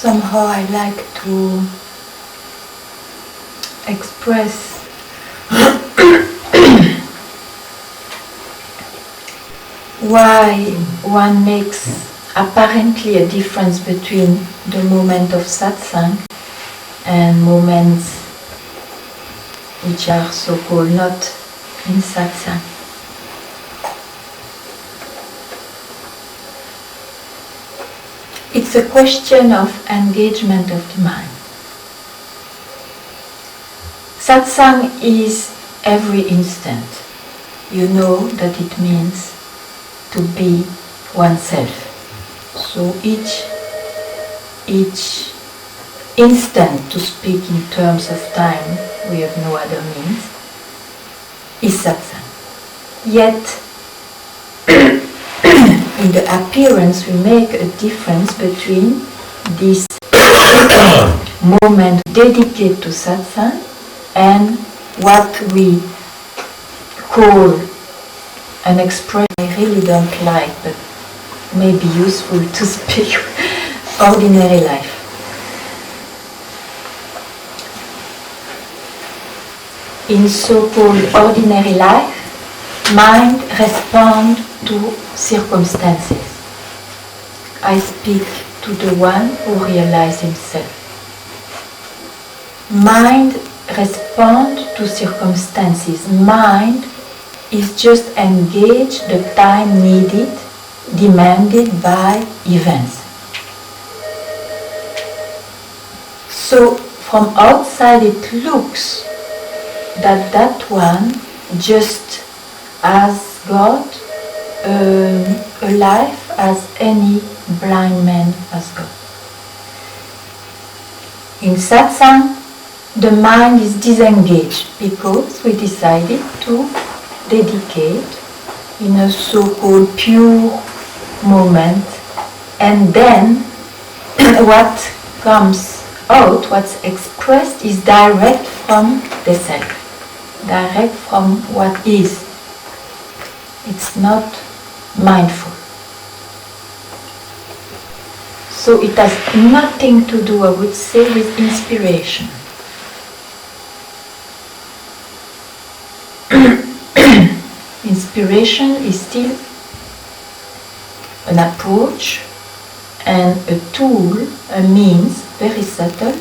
somehow I like to express why one makes apparently a difference between the moment of satsang and moments which are so-called not in satsang. It's a question of engagement of the mind. Satsang is every instant. You know that it means to be oneself. So each instant, to speak in terms of time, we have no other means, is satsang. Yet, in the appearance, we make a difference between this moment dedicated to satsang and what we call an expression I really don't like, but may be useful to speak, ordinary life. In so-called ordinary life, mind responds to circumstances. I speak to the one who realizes himself. Mind responds to circumstances. Mind is just engaged the time needed, demanded by events. So from outside it looks that one just as God a life as any blind man has got. In satsang, the mind is disengaged because we decided to dedicate in a so-called pure moment, and then what comes out, what's expressed, is direct from the self, direct from what is. It's not mindful. So it has nothing to do, I would say, with inspiration. Inspiration is still an approach and a tool, a means, very subtle,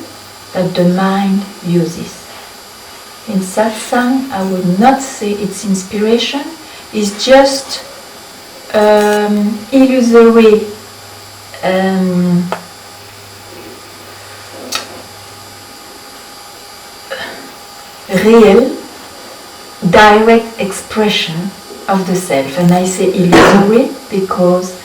that the mind uses. In satsang, I would not say it's inspiration, it's just illusory real direct expression of the self. And I say illusory because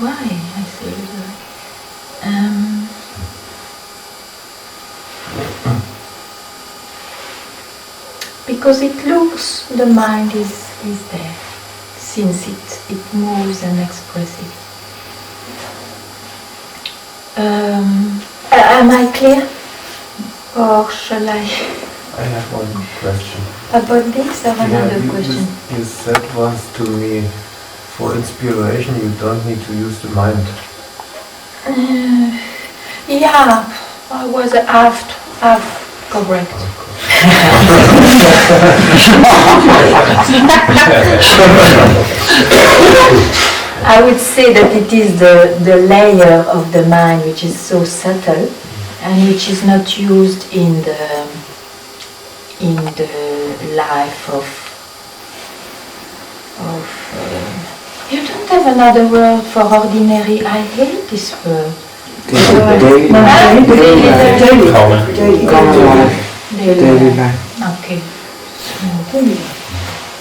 why I say illusory? Because it looks the mind is there, since it moves and expresses. Am I clear? Or shall I? I have one question. About this or another question? You said once to me, for inspiration you don't need to use the mind. Yeah, I was half correct. I would say that it is the layer of the mind which is so subtle and which is not used in the life of you don't have another word for ordinary. I hate this word. Daily life. Okay.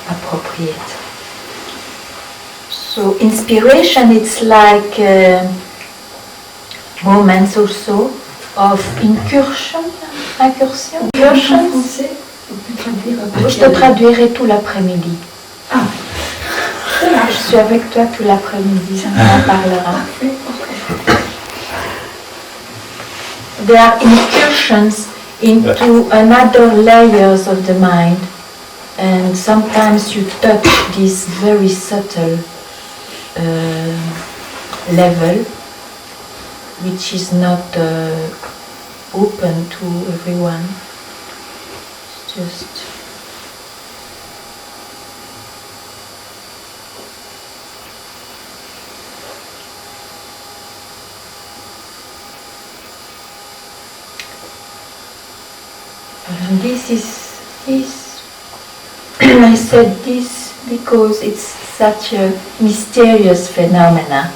Appropriate. So inspiration, it's like moments also of incursion. Je te traduirai tout l'après-midi. Je suis avec toi tout l'après-midi, on en parlera. There are incursions into another layers of the mind, and sometimes you touch this very subtle level, which is not open to everyone. It's just this is I said this because it's such a mysterious phenomena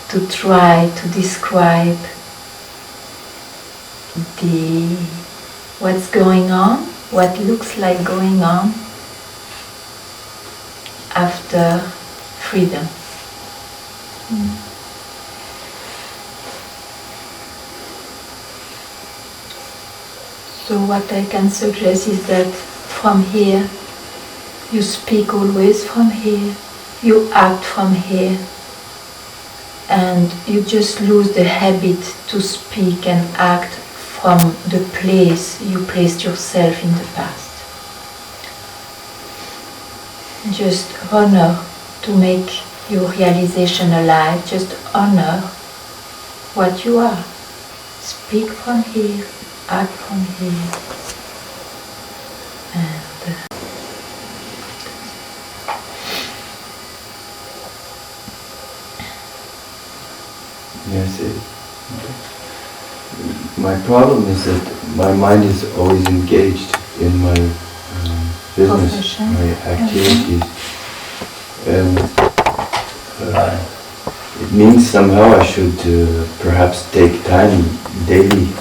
to try to describe what's going on, what looks like going on after freedom. So what I can suggest is that from here, you speak always from here, you act from here, and you just lose the habit to speak and act from the place you placed yourself in the past. Just honor to make your realization alive, just honor what you are. Speak from here, act from here, and yes, my problem is that my mind is always engaged in my business, Profession. my activities, and it means somehow I should perhaps take time daily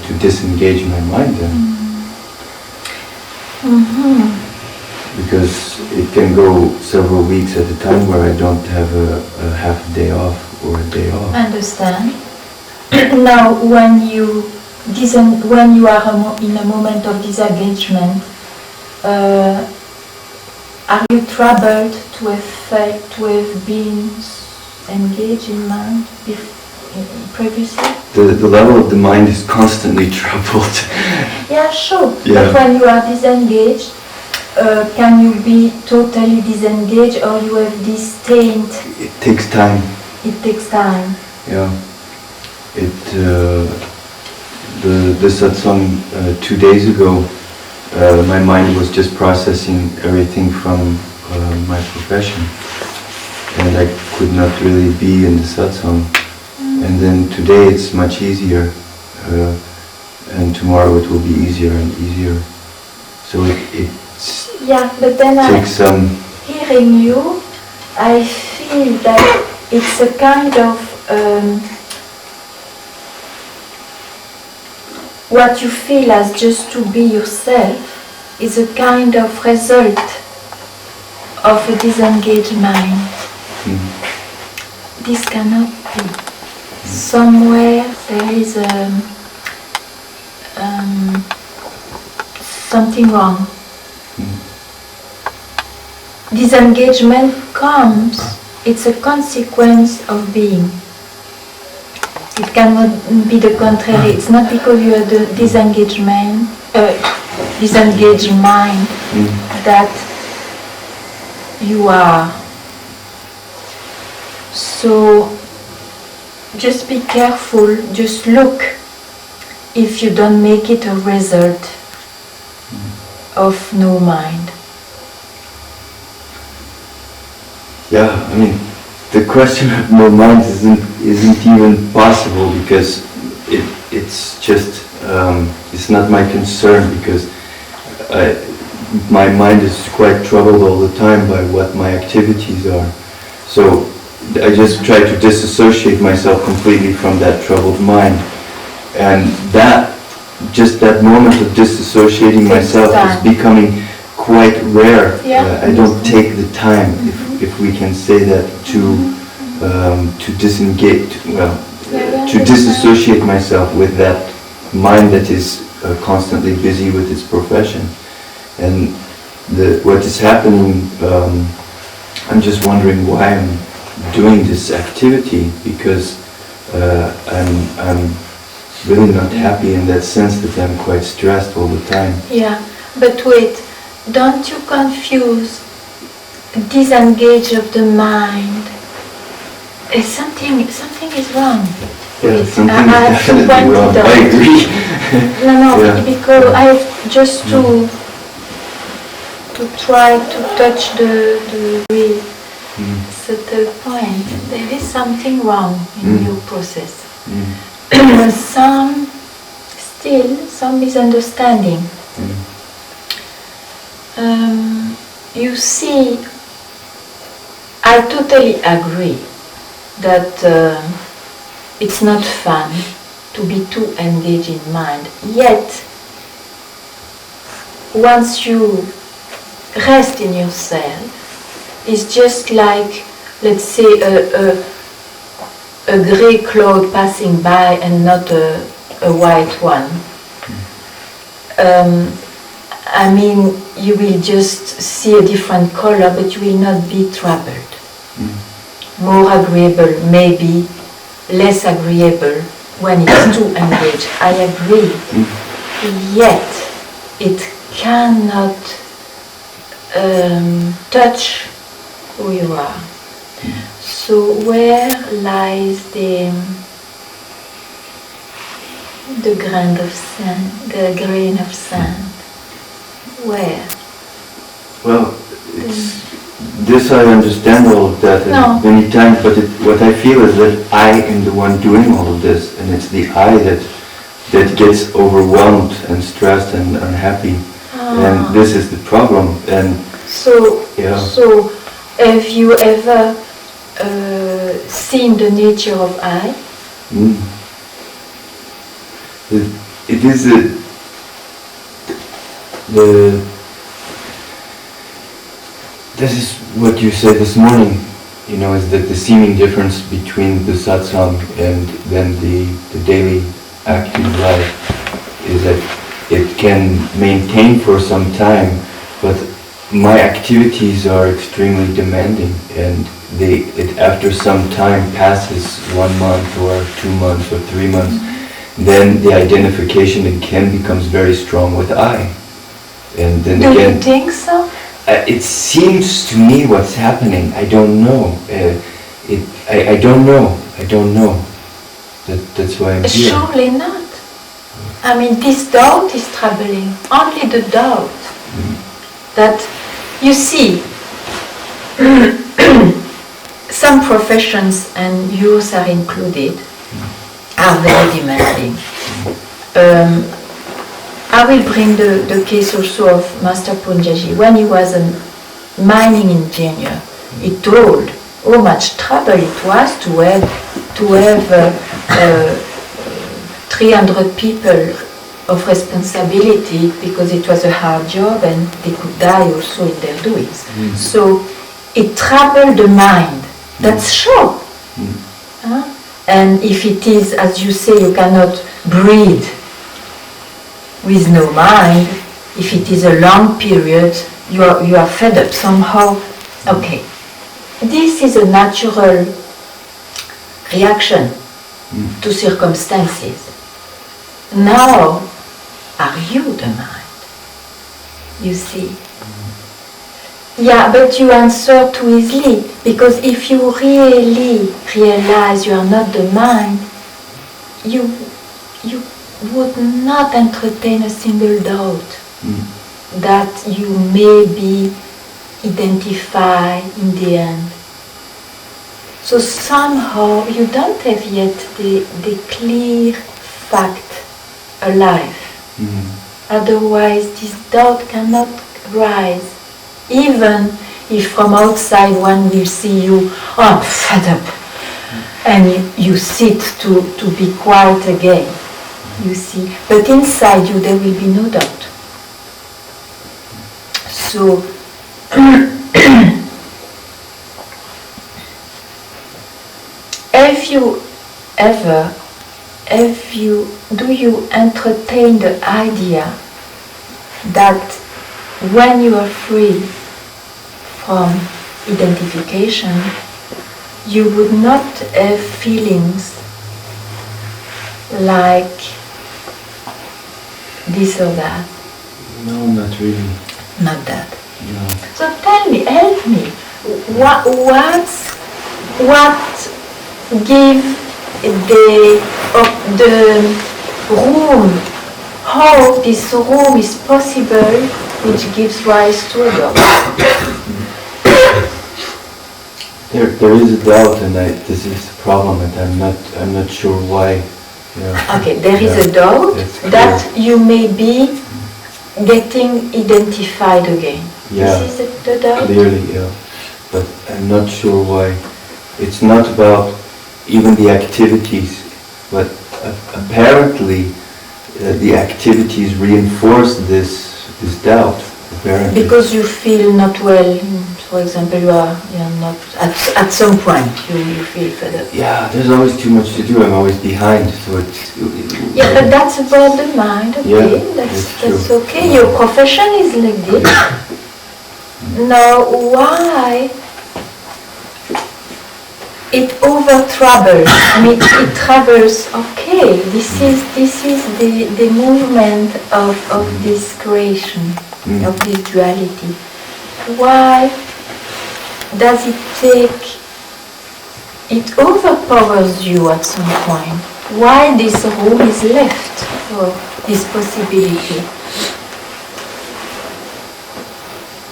to disengage my mind then. Because it can go several weeks at a time where I don't have a half a day off or a day off. understand. Now, when you are in a moment of disengagement, are you troubled to have been engaged in mind previously? The level of the mind is constantly troubled. Yeah, sure. Yeah. But when you are disengaged, can you be totally disengaged, or you have this taint? It takes time. It takes time. Yeah. The satsang 2 days ago, my mind was just processing everything from my profession, and I could not really be in the satsang. And then today it's much easier, and tomorrow it will be easier and easier. So Yeah, but then takes some. Hearing you, I feel that it's a kind of what you feel as just to be yourself is a kind of result of a disengaged mind. This cannot be. Somewhere there is something wrong. Disengagement comes, it's a consequence of being. It cannot be the contrary. It's not because you are the disengaged mind that you are. So just be careful, just look if you don't make it a result of no mind. Yeah, I mean, the question of no mind isn't even possible, because it's just it's not my concern, because my mind is quite troubled all the time by what my activities are. So I just try to disassociate myself completely from that troubled mind, and just that moment of disassociating myself is becoming quite rare. I don't take the time, if we can say that, to disengage, to disassociate myself with that mind that is constantly busy with its profession. And what is happening, I'm just wondering why I'm doing this activity, because I'm really not happy in that sense, that I'm quite stressed all the time. Yeah, but wait, don't you confuse disengage of the mind, something is wrong. Yeah, something I is have to definitely point wrong. it out. I agree. No, Yeah. because I have just to try to touch the very subtle point. There is something wrong in your process. Some misunderstanding. You see, I totally agree that it's not fun to be too engaged in mind. Yet, once you rest in yourself, it's just like, let's say, a grey cloud passing by and not a white one. I mean, you will just see a different color, but you will not be troubled. More agreeable, maybe less agreeable when it's too engaged. I agree. Yet, it cannot touch who you are. So where lies the grain of sand? The grain of sand. Where? Well, this I understand all of that many times, but what I feel is that I am the one doing all of this, and it's the I that gets overwhelmed and stressed and unhappy, and this is the problem. And so have you ever seen the nature of I? It is this is what you said this morning, you know, is that the seeming difference between the satsang and then the daily active life is that it can maintain for some time, but my activities are extremely demanding, and after some time passes, 1 month or 2 months or 3 months, then the identification again becomes very strong with I. And then Do again, you think so? It seems to me what's happening. I don't know. I don't know. I don't know. That's why I'm here. Surely not. I mean, this doubt is troubling. Only the doubt. That, you see, some professions, and yours are included, are very demanding. I will bring the case also of Master Punjaji. When he was a mining engineer, he told how much trouble it was to have 300 people of responsibility, because it was a hard job and they could die also in their doings. So it troubled the mind. That's sure. And if it is, as you say, you cannot breathe with no mind, if it is a long period, you are fed up somehow. Okay. This is a natural reaction to circumstances. Now, are you the mind? You see? Yeah, but you answer too easily, because if you really realize you are not the mind, you would not entertain a single doubt that you may be identified in the end. So somehow you don't have yet the clear fact alive. Otherwise this doubt cannot rise. Even if from outside one will see you, oh, I'm fed up, and you sit to be quiet again. You see, but inside you there will be no doubt. So, do you entertain the idea that when you are free from identification, you would not have feelings like this or that? No, not really. Not that. No. So tell me, help me. what give the room, how this room is possible, which gives rise to a doubt. There is a doubt, and this is the problem, and I'm not sure why. Yeah. Okay, there is a doubt that you may be getting identified again. Yeah, This is the doubt? clearly, yeah. But I'm not sure why. It's not about even the activities, but apparently the activities reinforce this doubt. Apparently. Because you feel not well. For example, you're not at some point you feel fed up. Yeah, there's always too much to do. I'm always behind, so it's. Yeah, but that's about the mind. Okay, Yeah, that's okay. Your profession is like this. Now, why it over troubles? I mean, it troubles. Okay, this is the movement of this creation, of this duality. Why does it take? It overpowers you at some point. Why this room is left for this possibility?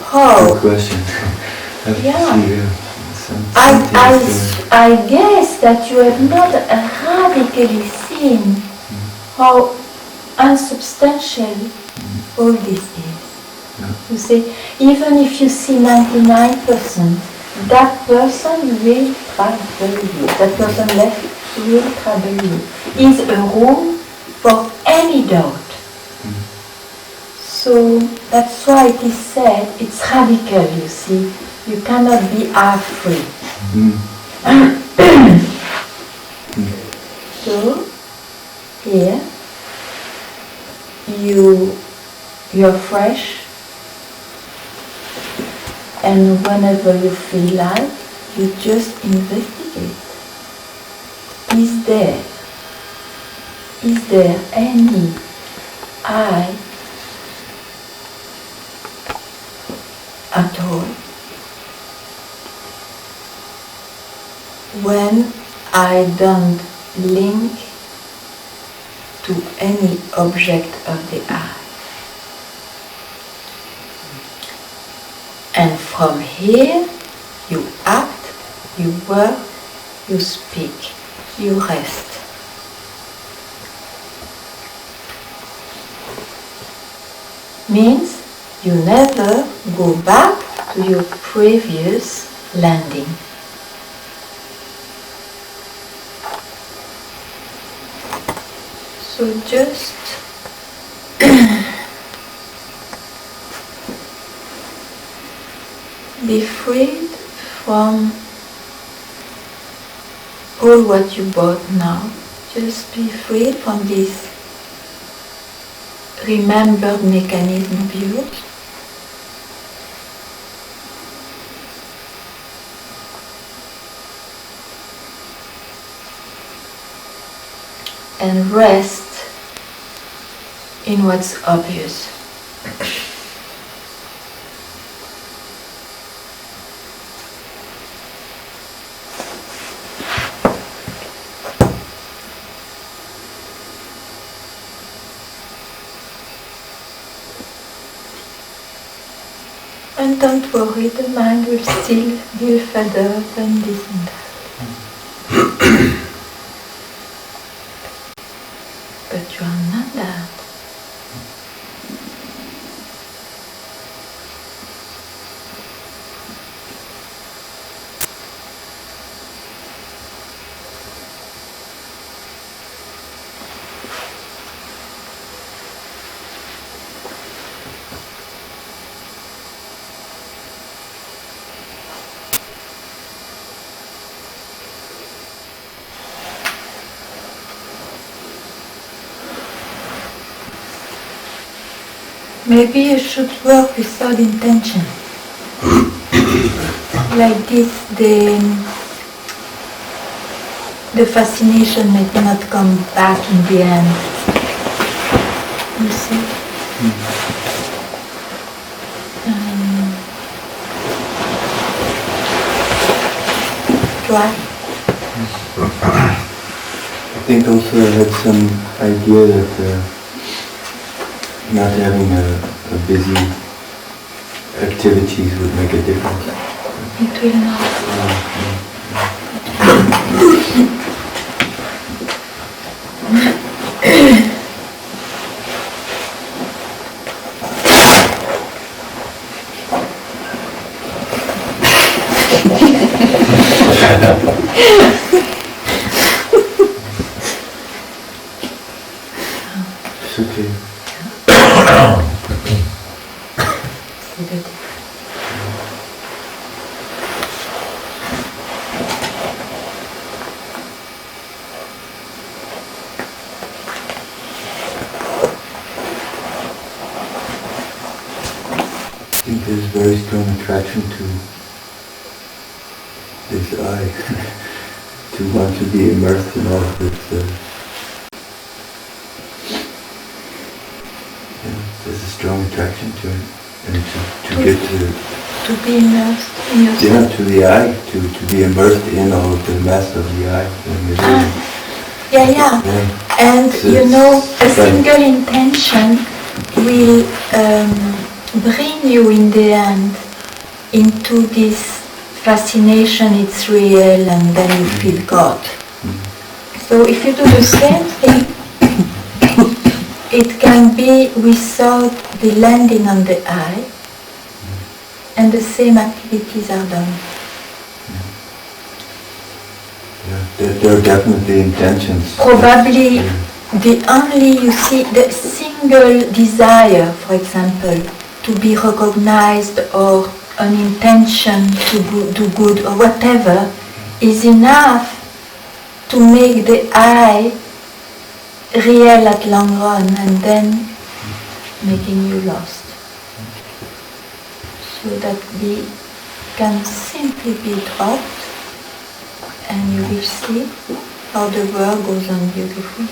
How? Good question. Yeah. See, I guess that you have not radically seen how unsubstantial all this is. Yeah. You see, even if you see 99%, that person will trouble you. That person left will trouble you. Is a room for any doubt. So that's why it is said it's radical, you see. You cannot be half free. So here you're fresh, and whenever you feel like, you just investigate. Is there any I at all? When I don't link to any object of the eye. And from here, you act, you work, you speak, you rest. Means you never go back to your previous landing. So just be freed from all what you bought now. Just be freed from this remembered mechanism of yours. And rest in what's obvious. And don't worry, the mind will still be fed up and this and that. But you are not that. Maybe you should work without intention. Like this, the fascination may not come back in the end. You see? try. I think also I had some idea that not having a busy activities would make a difference. It will not. It's okay. C'est good. I think there's very strong attraction to this eye, to want to be immersed in all of its. There's a strong attraction to it, and to get To be immersed in yourself. to the eye, to be immersed in all of the mass of the eye. Yeah. And So you know, a it's single intention will bring you in the end into this fascination, it's real, and then you feel God. So if you do the same thing, it can be without the landing on the eye, and the same activities are done. Yeah, there are definitely intentions. Probably the only, you see, the single desire, for example, to be recognized or an intention to do good or whatever is enough to make the eye real at long run and then making you lost. So that the can simply be dropped and you will see how the world goes on beautifully.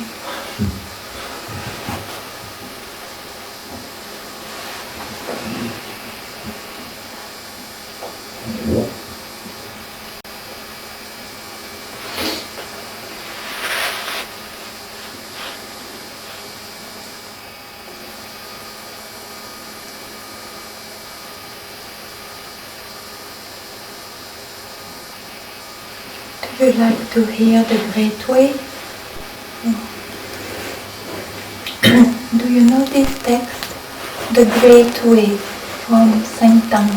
Do you like to hear the Great Way? Do you know this text? The Great Way from Saint Tang.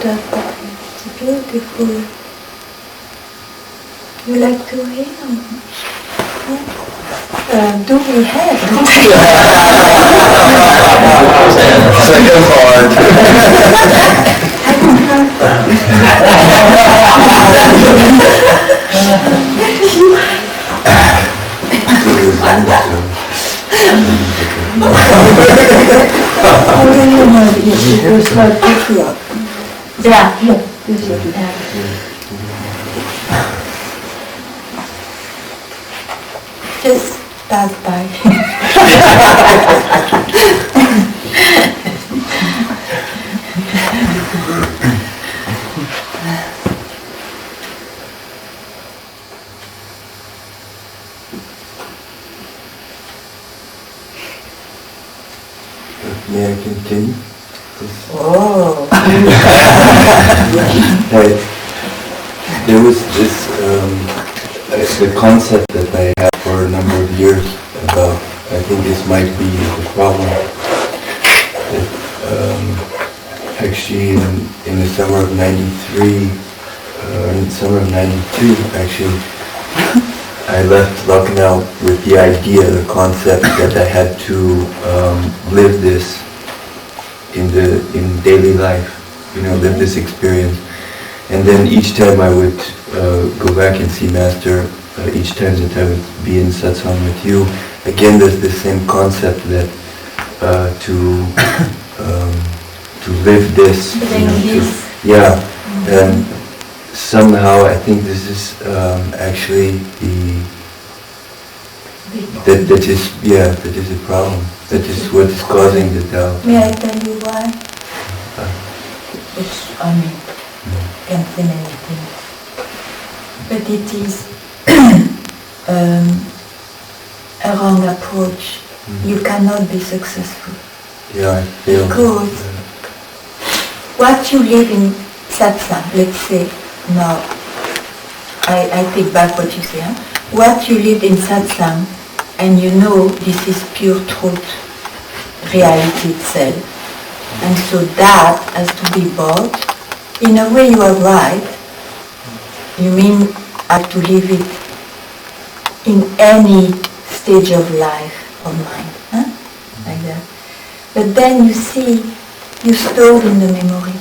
It's beautiful. You like to hear? Do we have? Second part. Yeah. Just pass by. May I continue? Oh. There was this the concept that I had for a number of years about, I think this might be the problem, that actually in the summer of 93, in the summer of 92 actually, I left Lucknow with the idea, the concept that I had to live this in daily life, live this experience. And then each time I would go back and see Master, each time that I would be in satsang with you, again there's this same concept that to live this, and somehow I think this is actually that is a problem. That is what is causing the doubt. May I tell you why? Can say many things. But it is a wrong approach. You cannot be successful. Yeah, I feel. Because what you live in satsang, let's say, now, I take back what you say, huh? What you live in satsang, and you know this is pure truth, reality itself. And so that has to be bought. In a way you are right. You mean I have to live it in any stage of life or mind, huh? Like that. But then you see, you store in the memory.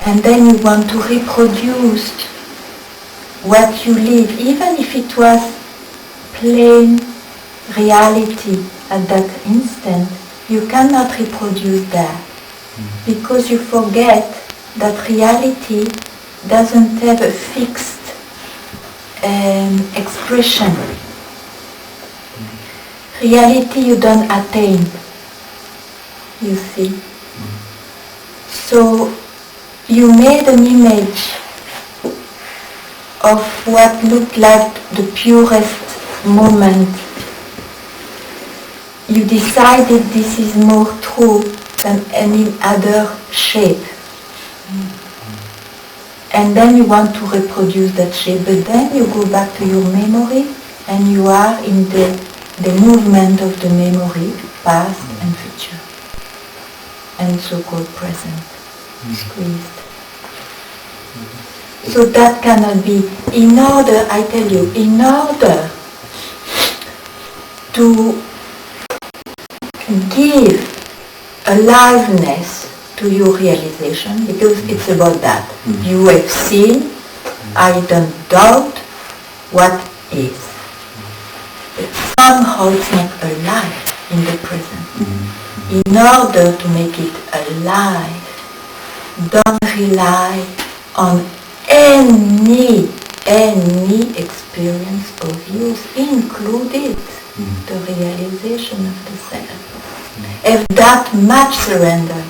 And then you want to reproduce what you live, even if it was plain reality at that instant, you cannot reproduce that. Because you forget that reality doesn't have a fixed expression. Reality you don't attain, you see. So you made an image of what looked like the purest moment. You decided this is more true than any other shape. And then you want to reproduce that shape, but then you go back to your memory and you are in the movement of the memory, past and future, and so-called present, squeezed. So that cannot be. In order, I tell you, in order to give aliveness to your realization, because it's about that. You have seen, I don't doubt what is. But somehow it's not alive in the present. In order to make it alive, don't rely on any experience of yours, included the realization of the self. Have that much surrender.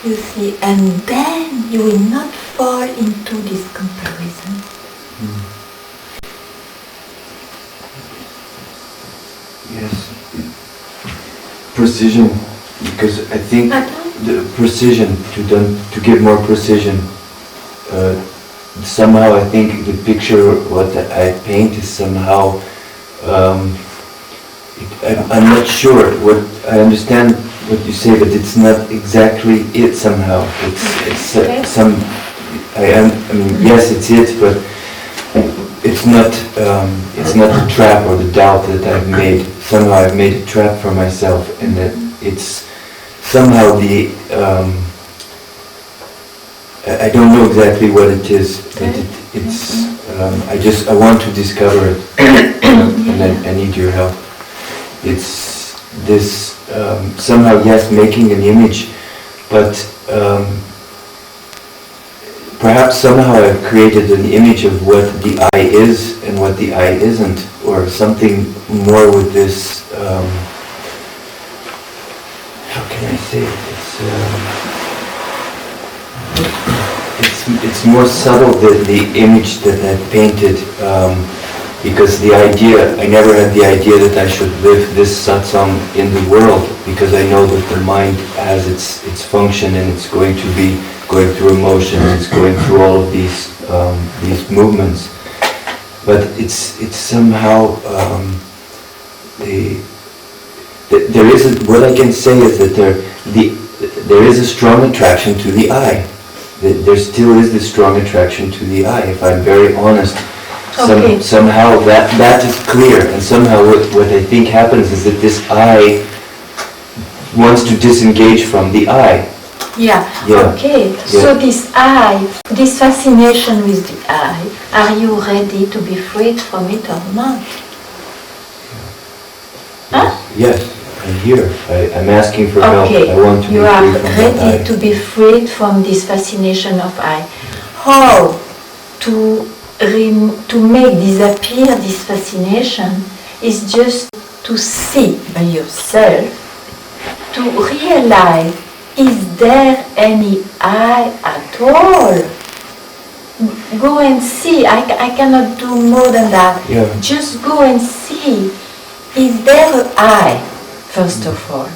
You see, and then you will not fall into this comparison. Yes. Precision, because I think the precision, to give more precision, somehow I think the picture what I paint is somehow, I'm not sure what, I understand what you say, but it's not exactly it somehow. It's some, I mean, yes it's it, but it's not the trap or the doubt that I've made. Somehow I've made a trap for myself, and that it's somehow the, I don't know exactly what it is, but it's, I want to discover it, and I need your help. It's this, somehow, yes, making an image, but perhaps somehow I've created an image of what the I is and what the I isn't, or something more with this, how can I say it? It's more subtle than the image that I painted, because the idea, I never had the idea that I should live this satsang in the world, because I know that the mind has its function, and it's going to be going through emotions, it's going through all of these movements. But it's somehow, there is what I can say is that there is a strong attraction to the I. There still is this strong attraction to the I, if I'm very honest. Okay. Somehow that is clear, and somehow what I think happens is that this I wants to disengage from the I. Yeah. Okay. Yeah. So this I, this fascination with the I, are you ready to be freed from it or not? Huh? Yes, I'm here. I'm asking for help. I want to be free from that I. You are ready to be freed from this fascination of I. How to make disappear this fascination is just to see by yourself, to realize is there any I at all? Go and see. I cannot do more than that. Yeah. Just go and see. Is there an I, first of all?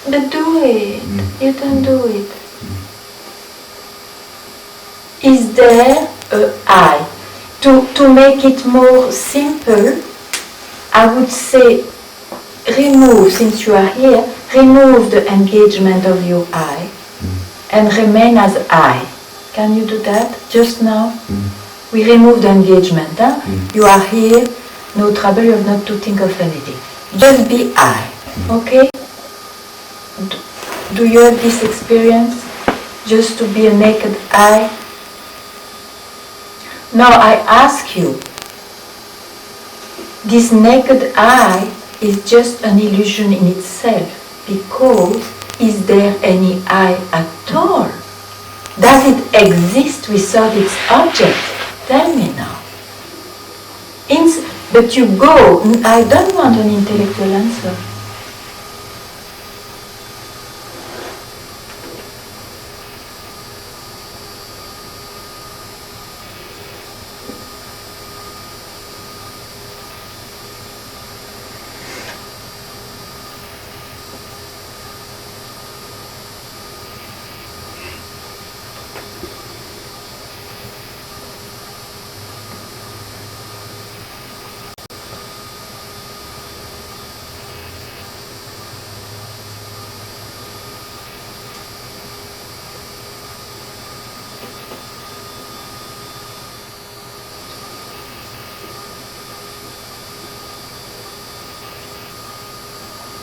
But do it. You don't do it. Is there an I? To make it more simple, I would say remove, since you are here, remove the engagement of your I and remain as I. Can you do that just now? We remove the engagement. Huh? You are here, no trouble, you have not to think of anything. Just be I. Okay? Do you have this experience? Just to be a naked I? Now I ask you, this naked I is just an illusion in itself, because is there any I at all? Does it exist without its object? Tell me now. But you go, I don't want an intellectual answer.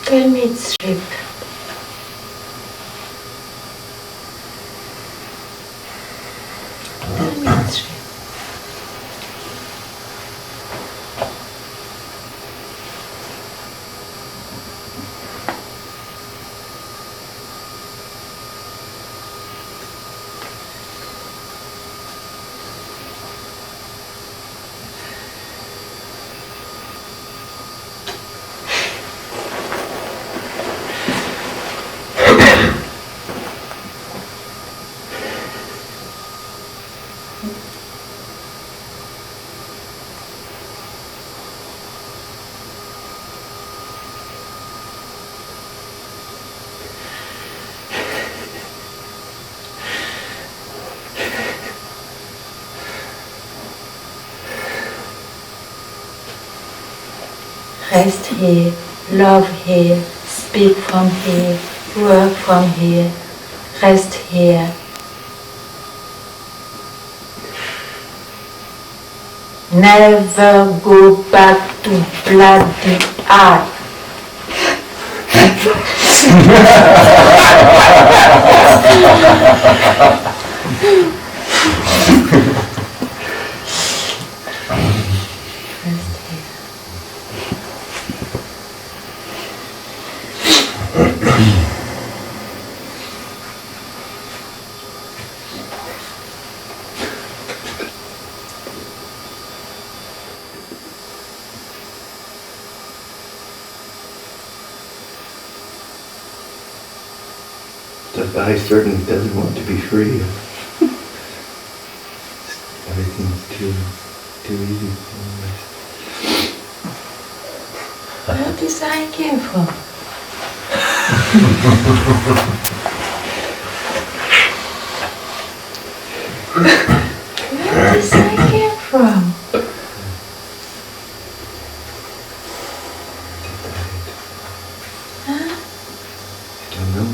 Tell me it's sleep. Tell me it's sleep. Rest here, love here, speak from here, work from here, rest here. Never go back to bloody I. That I certainly doesn't want to be free. Everything's too easy. Where this I came from? Where this I came from? Huh? I don't know.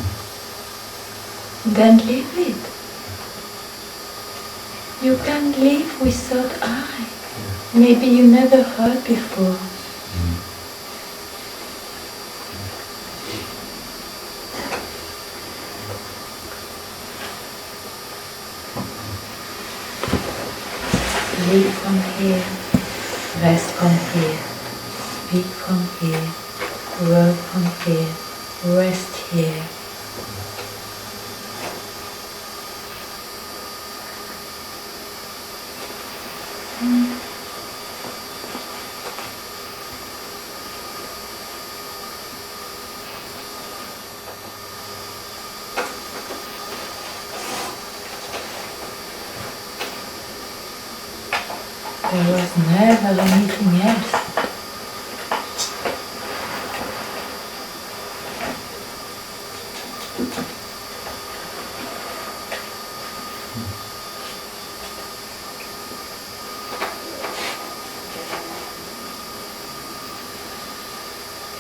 Then leave it. You can live without I. Maybe you never heard before. Live from here, rest from here, speak from here, work from here, rest here. There was never anything else.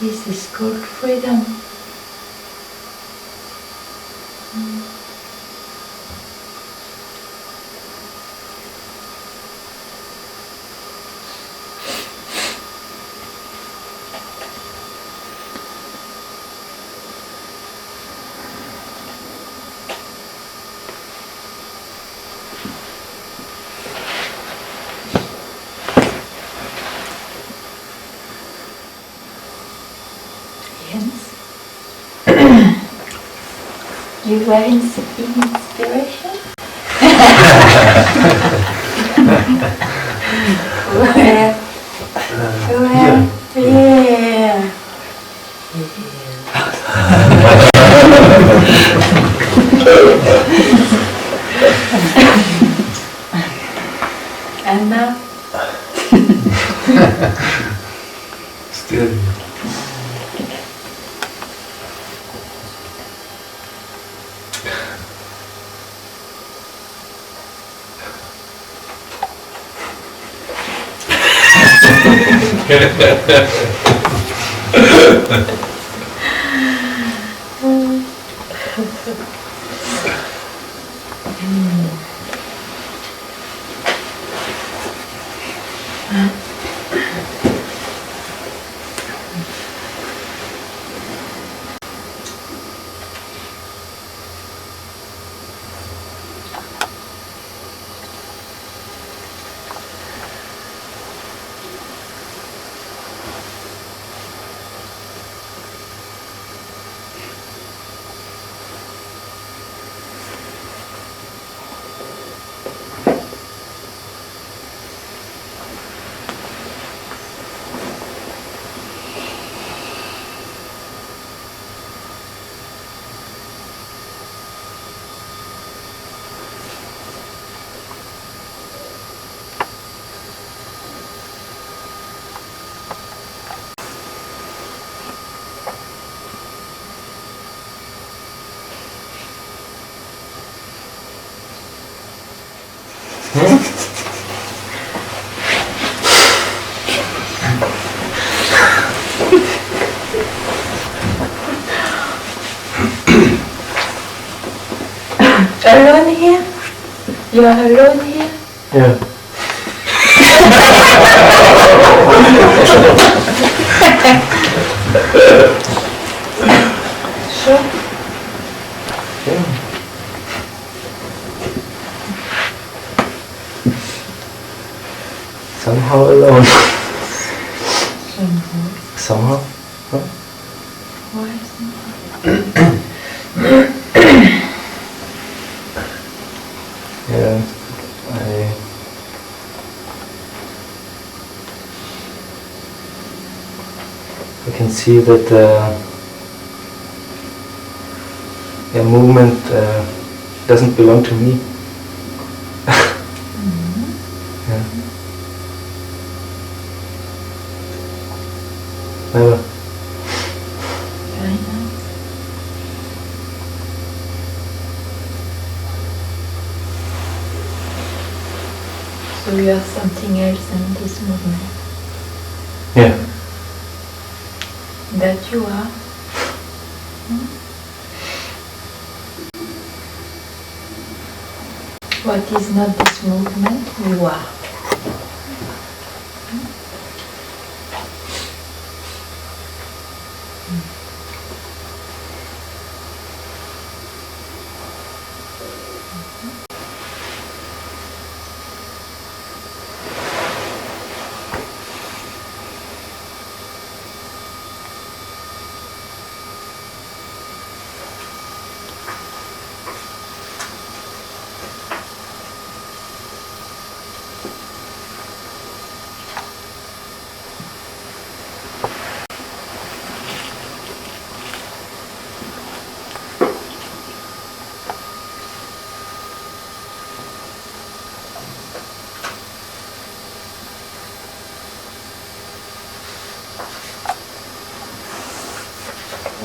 This is called freedom. You were inspiration? Where? Yeah. And now? Still. Alone here? You are alone here? Yeah. Sure. Yeah. Somehow alone. Somehow? Huh? Why somehow? Yeah. I can see that the movement doesn't belong to me. Yeah. Never. Very nice. So you are something else in this movement. Yeah. That you are. What is not this movement, you are.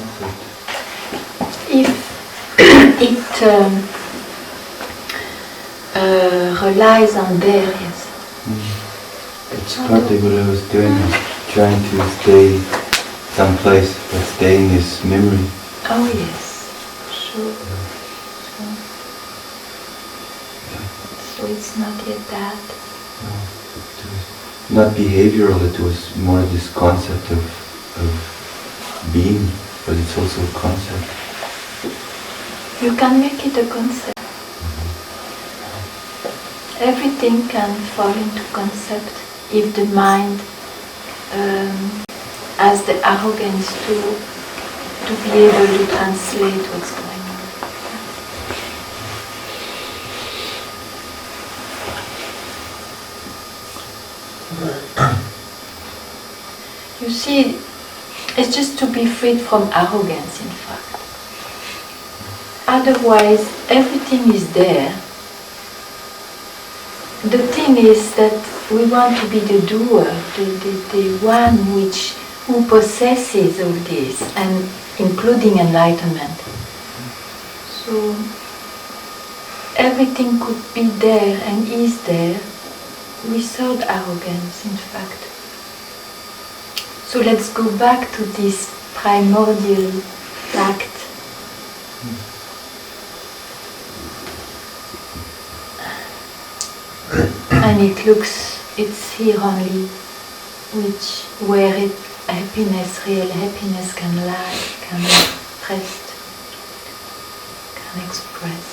concept. If it relies on there, yes. It's partly what I was doing, was trying to stay someplace, but staying is memory. Oh yes, sure. So it's not yet that. No, it was not behavioral, it was more this concept of being, but it's also a concept. You can make it a concept. Everything can fall into concept if the mind has the arrogance to be able to translate what's going on. You see, it's just to be freed from arrogance, in fact. Otherwise, everything is there. The thing is that we want to be the doer, the one who possesses all this, and including enlightenment. So everything could be there and is there without arrogance, in fact. So let's go back to this primordial fact. And it's here only, where real happiness can lie, can rest, can express.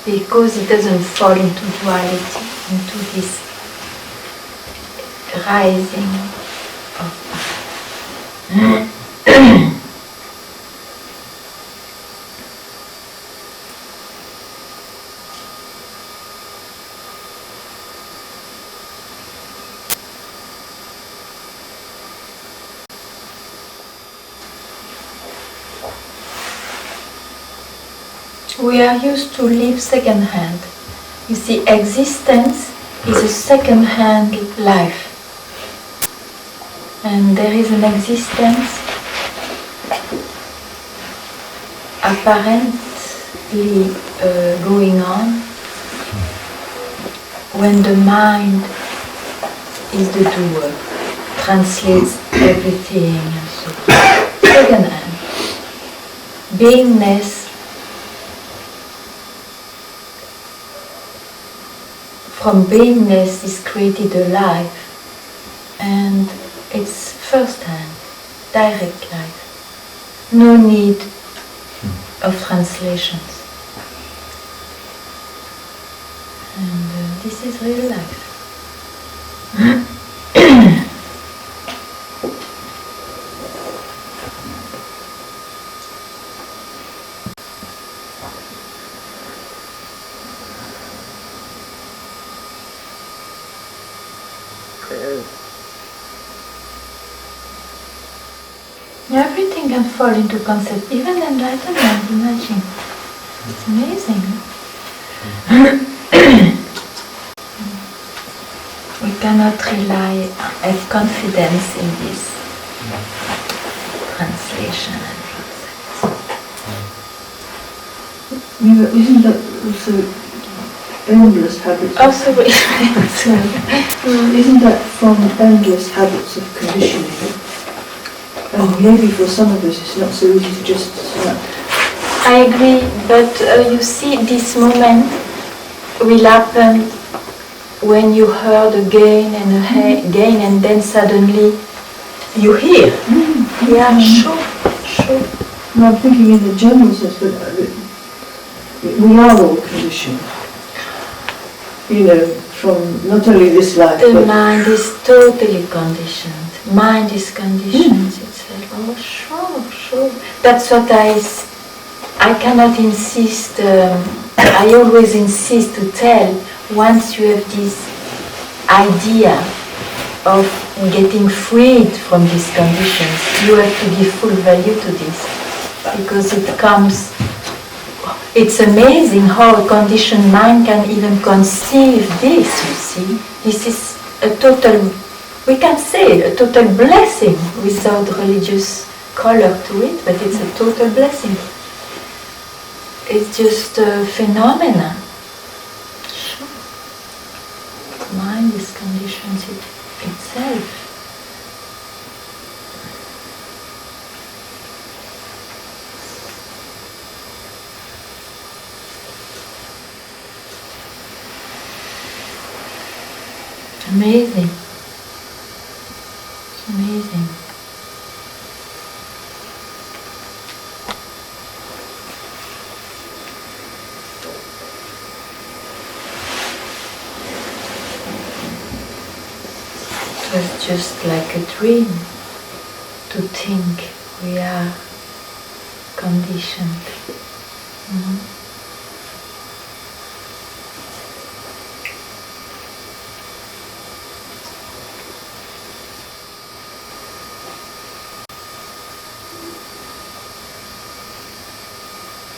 Because it doesn't fall into duality, into this rising of we are used to live second-hand. You see, existence is a second-hand life. And there is an existence apparently going on when the mind is the doer, translates everything and so on. Second-hand. Beingness from beingness is created a life, and it's first-hand, direct life. No need of translations. And this is real life. Everything can fall into concept, even enlightenment, imagine. It's amazing. We cannot have confidence in this translation and concepts. Isn't that also endless habits? Isn't that from endless habits of conditioning? And maybe for some of us it's not so easy to just snap. I agree, but you see, this moment will happen when you heard again and again, and then suddenly you hear. Yeah, sure. No, I'm thinking in the general sense, but we are all conditioned. You know, from not only this life, the but mind is totally conditioned. Mind is conditioned itself. Oh, sure. That's what I cannot insist. I always insist to tell. Once you have this idea of getting freed from these conditions, you have to give full value to this, because it comes. It's amazing how a conditioned mind can even conceive this, you see. This is a total we can say a total blessing without religious color to it, but it's a total blessing. It's just a phenomenon. Mind is conditions itself. Amazing. Amazing. It was just like a dream to think we are conditioned.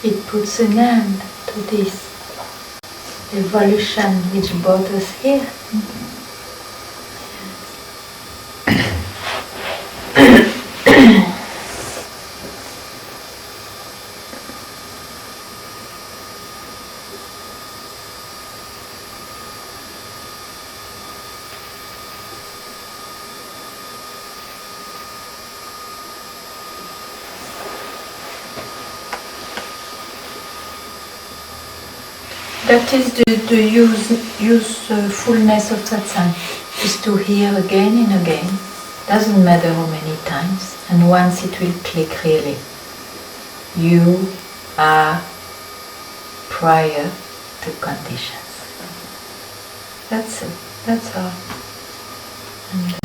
It puts an end to this evolution which brought us here. That is the usefulness of satsang, is to hear again and again, doesn't matter how many times, and once it will click really. You are prior to conditions. That's it, that's all. And then,